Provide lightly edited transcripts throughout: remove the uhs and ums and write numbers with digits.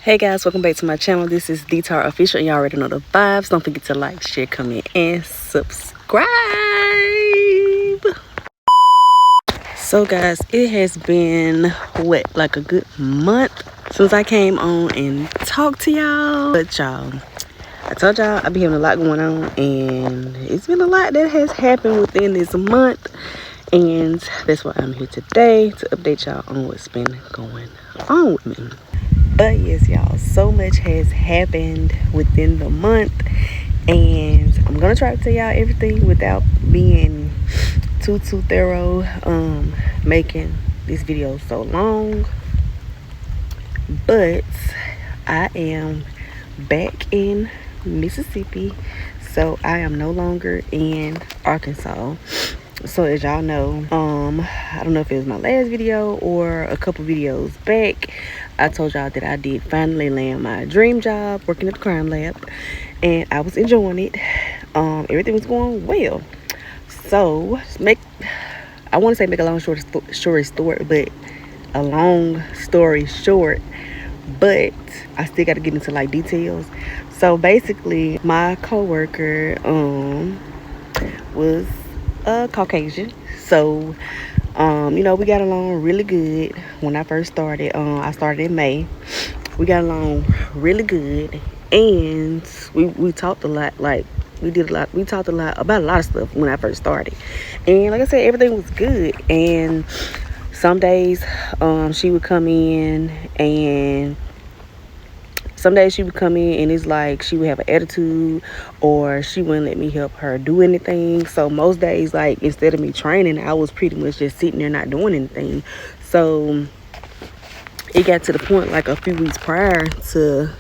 Hey guys, welcome back to my channel. This is Detar Official and y'all already know the vibes. Don't forget to like, share, comment, and subscribe. So guys, it has been like a good month since I came on and talked to y'all. But y'all, I told y'all I be having a lot going on, and it's been a lot that has happened within this month, and that's why I'm here today to update y'all on what's been going on with me. But yes, y'all, so much has happened within the month, and I'm gonna try to tell y'all everything without being too thorough, making this video so long. But I am back in Mississippi, so I am no longer in Arkansas. So as y'all know, I don't know if it was my last video or a couple videos back, I told y'all that I did finally land my dream job working at the crime lab, and I was enjoying it. Everything was going well. So I want to say make a long story short, but I still got to get into like details. So basically, my coworker was Caucasian, so you know, we got along really good when I first started. I started in May. We got along really good, and we talked a lot. Like, we talked a lot about a lot of stuff when I first started, and like I said, everything was good. And some days she would come in, and it's like she would have an attitude, or she wouldn't let me help her do anything. So most days, like, instead of me training, I was pretty much just sitting there not doing anything. So it got to the point, like a few weeks prior to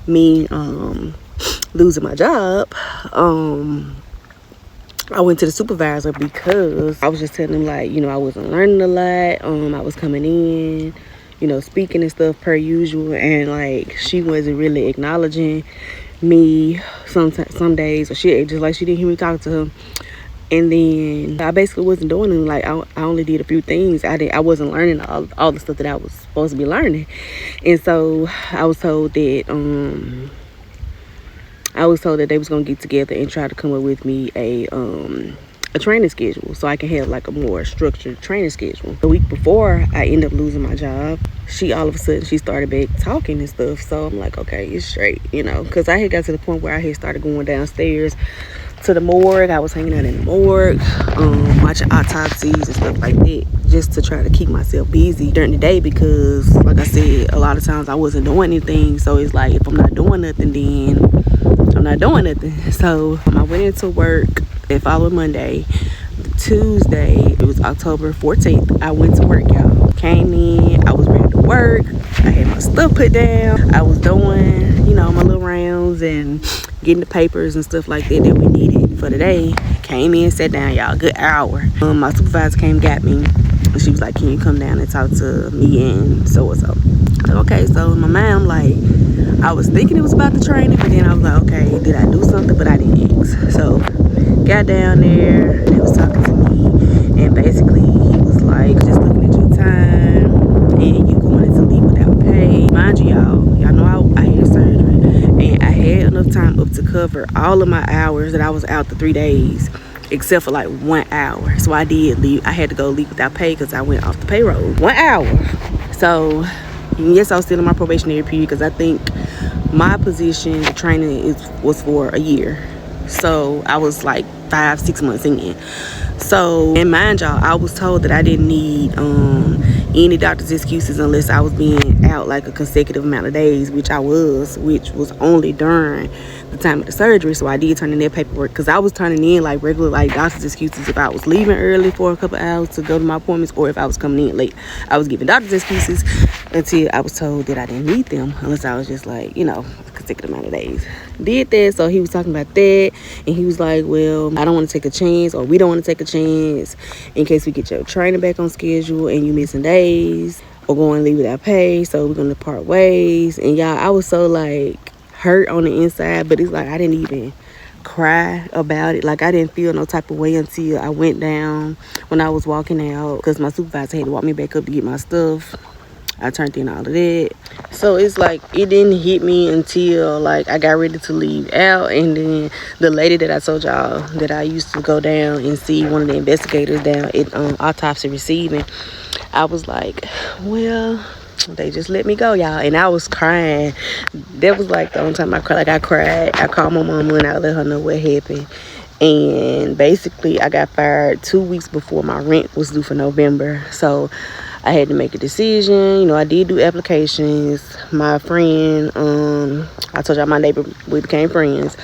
me losing my job, I went to the supervisor because I was just telling him, like, you know, I wasn't learning a lot. I was coming in, you know, speaking and stuff per usual, and like she wasn't really acknowledging me some days, or she just like she didn't hear me talking to her. And then I basically wasn't doing it. Like, I only did a few things. I wasn't learning all the stuff that I was supposed to be learning. And so I was told that they was gonna get together and try to come up with me a training schedule, so I can have like a more structured training schedule. The week before I ended up losing my job, she all of a sudden she started back talking and stuff. So I'm like, okay, it's straight, you know, because I had got to the point where I had started going downstairs to the morgue. I was hanging out in the morgue, watching autopsies and stuff like that, just to try to keep myself busy during the day, because like I said, a lot of times I wasn't doing anything. So it's like, if I'm not doing nothing, then I'm not doing nothing. So I went into work that following Monday. Tuesday, it was October 14th, I went to work, y'all. Came in, I was ready to work. I had my stuff put down. I was doing, you know, my little rounds and getting the papers and stuff like that we needed for the day. Came in, sat down, y'all, good hour. My supervisor came, got me, and she was like, can you come down and talk to me and so-and-so? Like, okay. So in my mind, I'm like, I was thinking it was about the training, but then I was like, okay, did I do something? But I didn't ask. So got down there, they was talking to me, and basically he was like, just looking at your time, and you going into leave without pay. Mind you, y'all know I had surgery, and I had enough time up to cover all of my hours that I was out the 3 days, except for like 1 hour. So I did leave. I had to go leave without pay because I went off the payroll. 1 hour. So yes, I was still in my probationary period, because I think my position, the training was for a year. So I was like 5-6 months in. So, and mind y'all, I was told that I didn't need any doctor's excuses unless I was being out like a consecutive amount of days, which was only during the time of the surgery. So I did turn in that paperwork, because I was turning in like regular like doctor's excuses if I was leaving early for a couple hours to go to my appointments, or if I was coming in late. I was giving doctor's excuses until I was told that I didn't need them, unless I was just like, you know, a consecutive amount of days. Did that. So he was talking about that, and he was like, well, I don't want to take a chance, or we don't want to take a chance in case we get your training back on schedule and you missing days or going to leave without pay, so we're gonna part ways. And y'all, I was so like hurt on the inside, but it's like I didn't even cry about it. Like, I didn't feel no type of way until I went down when I was walking out, because my supervisor had to walk me back up to get my stuff. I turned in all of that. So it's like it didn't hit me until like I got ready to leave out, and then the lady that I told y'all that I used to go down and see, one of the investigators down at autopsy receiving, I was like, well, they just let me go, y'all. And I was crying. That was like the only time I cried. Like I cried. I called my mama and I let her know what happened. And basically I got fired 2 weeks before my rent was due for November. So I had to make a decision. You know, I did do applications. My friend, I told y'all my neighbor, we became friends.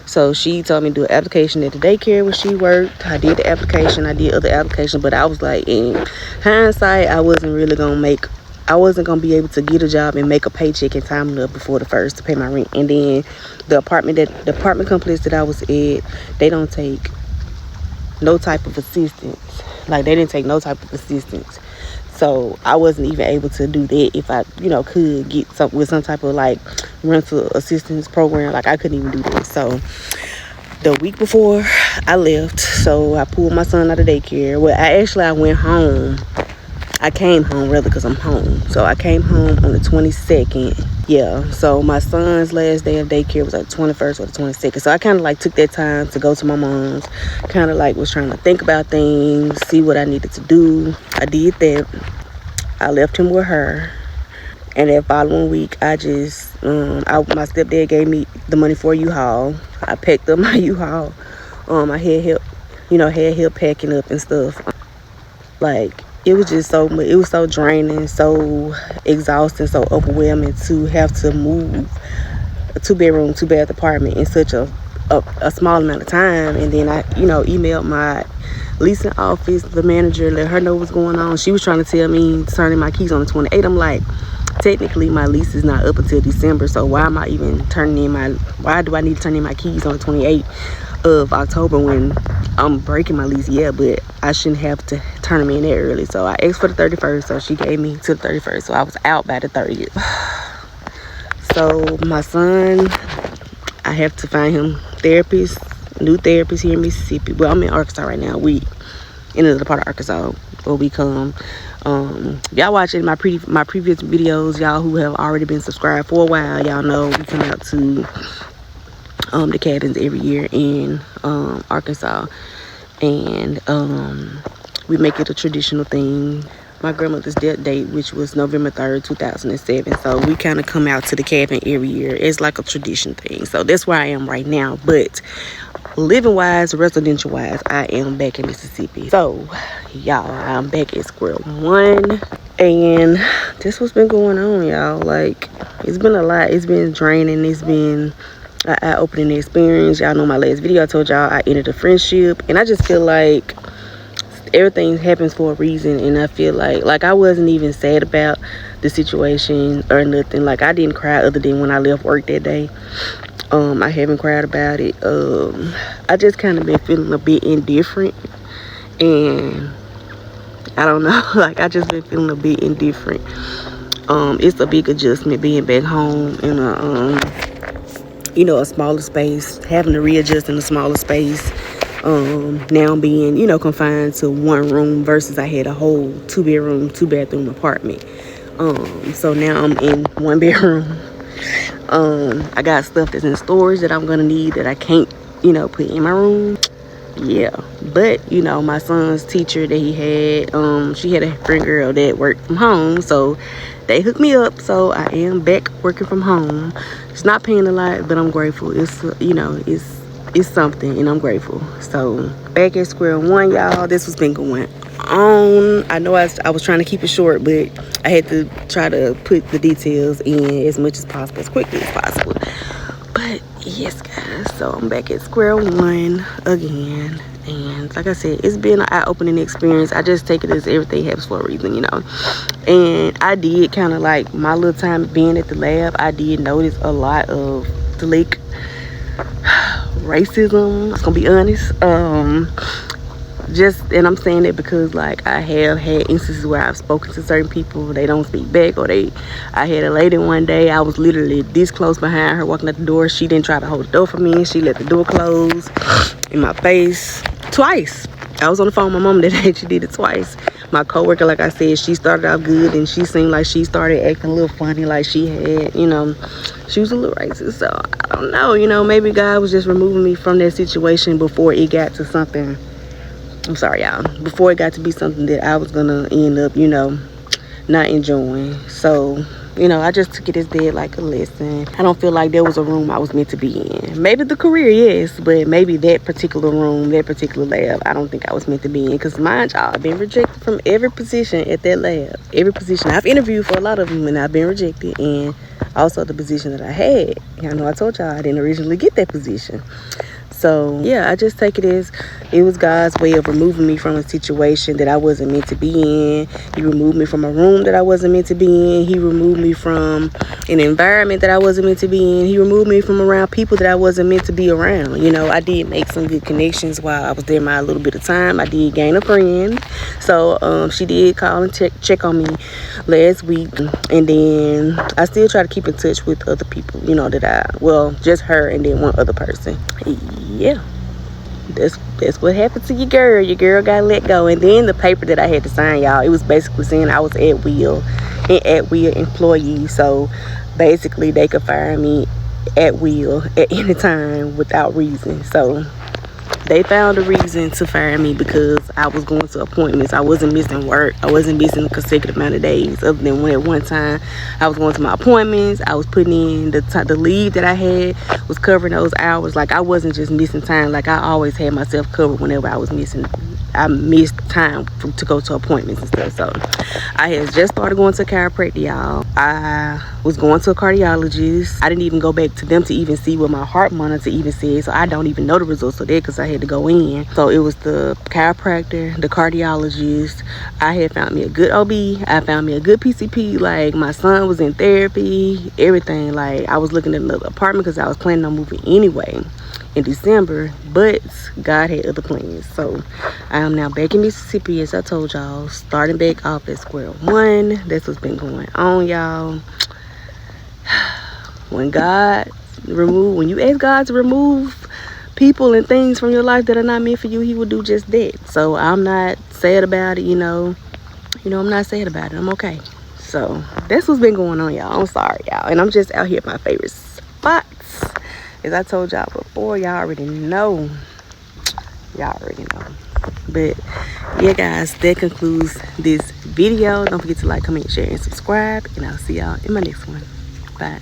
So she told me to do an application at the daycare where she worked. I did the application. I did other applications. But I was like, in hindsight, I wasn't going to be able to get a job and make a paycheck in time enough before the first to pay my rent. And then the apartment complex that I was at, they don't take no type of assistance. Like, they didn't take no type of assistance. So I wasn't even able to do that if I, could get some type of like rental assistance program. Like I couldn't even do that. So the week before I left, so I pulled my son out of daycare. Well, I went home. I came home rather because I'm home. So I came home on the 22nd. Yeah. So my son's last day of daycare was like the 21st or the 22nd. So I kind of like took that time to go to my mom's. Kind of like was trying to think about things, see what I needed to do. I did that. I left him with her. And that following week, I just, my stepdad gave me the money for a U-Haul. I packed up my U-Haul. I had help packing up and stuff. Like, it was just so much. It was so draining, so exhausting, so overwhelming to have to move a 2-bedroom, 2-bath apartment in such a small amount of time. And then I, emailed my leasing office, the manager, let her know what's going on. She was trying to tell me turning my keys on the 28th. I'm like, technically my lease is not up until December, so why do I need to turn in my keys on the 28th of October when I'm breaking my lease? Yeah, but I shouldn't have to turn them in that early. So I asked for the 31st, so she gave me to the 31st, so I was out by the 30th. So my son, I have to find him new therapist here in Mississippi. Well, I'm in Arkansas right now. We in another part of Arkansas where we come. Y'all watching my previous videos, y'all who have already been subscribed for a while, y'all know we come out to the cabins every year in Arkansas, and we make it a traditional thing. My grandmother's death date, which was November 3rd, 2007. So we kind of come out to the cabin every year. It's like a tradition thing. So that's where I am right now. But living wise, residential wise, I am back in Mississippi. So y'all, I'm back at square one. And this what's been going on, y'all. Like, it's been a lot. It's been draining. It's been an eye-opening experience. Y'all know my last video, I told y'all I ended a friendship. And I just feel like everything happens for a reason, and I feel like I wasn't even sad about the situation or nothing. Like, I didn't cry other than when I left work that day. I haven't cried about it. I just kind of been feeling a bit indifferent, and I don't know, like I just been feeling a bit indifferent. It's a big adjustment being back home in a smaller space, having to readjust in a smaller space. Now being, confined to one room versus I had a whole 2-bedroom, 2-bathroom apartment. So now I'm in 1 bedroom. I got stuff that's in storage that I'm gonna need that I can't, put in my room. Yeah, but my son's teacher that he had, she had a friend girl that worked from home, so they hooked me up. So I am back working from home. It's not paying a lot, but I'm grateful. It's something, and I'm grateful. So back at square one, y'all. This has been going on. I know I was trying to keep it short, but I had to try to put the details in as much as possible, as quickly as possible. But yes, guys, so I'm back at square one again. And like I said, it's been an eye-opening experience. I just take it as everything happens for a reason, And I did kind of like my little time being at the lab, I did notice a lot of the racism. I'm gonna be honest. And I'm saying that because like I have had instances where I've spoken to certain people, they don't speak back, or I had a lady one day, I was literally this close behind her walking out the door. She didn't try to hold the door for me. She let the door close in my face twice. I was on the phone with my mom that actually did it twice. My coworker, like I said, she started out good and she seemed like she started acting a little funny, like she had, you know, she was a little racist. So I don't know, you know, maybe God was just removing me from that situation before it got to something. I'm sorry, y'all. Before it got to be something that I was gonna end up, you know, not enjoying. So, you know, I just took it as dead like a lesson. I don't feel like there was a room I was meant to be in. Maybe the career, yes, but maybe that particular room, that particular lab, I don't think I was meant to be in. Because mind y'all, I've been rejected from every position at that lab. Every position. I've interviewed for a lot of them and I've been rejected. And also the position that I had. I know I told y'all I didn't originally get that position. So yeah, I just take it as it was God's way of removing me from a situation that I wasn't meant to be in. He removed me from a room that I wasn't meant to be in. He removed me from an environment that I wasn't meant to be in. He removed me from around people that I wasn't meant to be around. You know, I did make some good connections while I was there my little bit of time. I did gain a friend. So she did call and check on me last week. And then I still try to keep in touch with other people, you know, just her and then one other person. Yeah, that's what happened to your girl. Your girl got let go. And then the paper that I had to sign, y'all, it was basically saying I was at will employee. So basically they could fire me at will at any time without reason. So they found a reason to fire me because I was going to appointments. I wasn't missing work. I wasn't missing a consecutive amount of days, other than when at one time I was going to my appointments. I was putting in the leave that I had was covering those hours. Like I wasn't just missing time. Like I always had myself covered whenever I was missing. I missed time to go to appointments and stuff. So I had just started going to chiropractic, y'all. I was going to a cardiologist. I didn't even go back to them to even see what my heart monitor even said. So I don't even know the results of that because I had to go in. So it was the chiropractor, the cardiologist. I had found me a good OB. I found me a good PCP. Like my son was in therapy, everything. Like I was looking at another apartment because I was planning on moving anyway in December, but God had other plans. So I am now back in Mississippi, as I told y'all, starting back off at square one. That's what's been going on, y'all. When you ask God to remove people and things from your life that are not meant for you, he will do just that. So I'm not sad about it, you know, I'm not sad about it. I'm okay. So that's what's been going on, y'all. I'm sorry, y'all. And I'm just out here at my favorite spots. As I told y'all before, y'all already know. But yeah, guys, that concludes this video. Don't forget to like, comment, share, and subscribe. And I'll see y'all in my next one. Bye.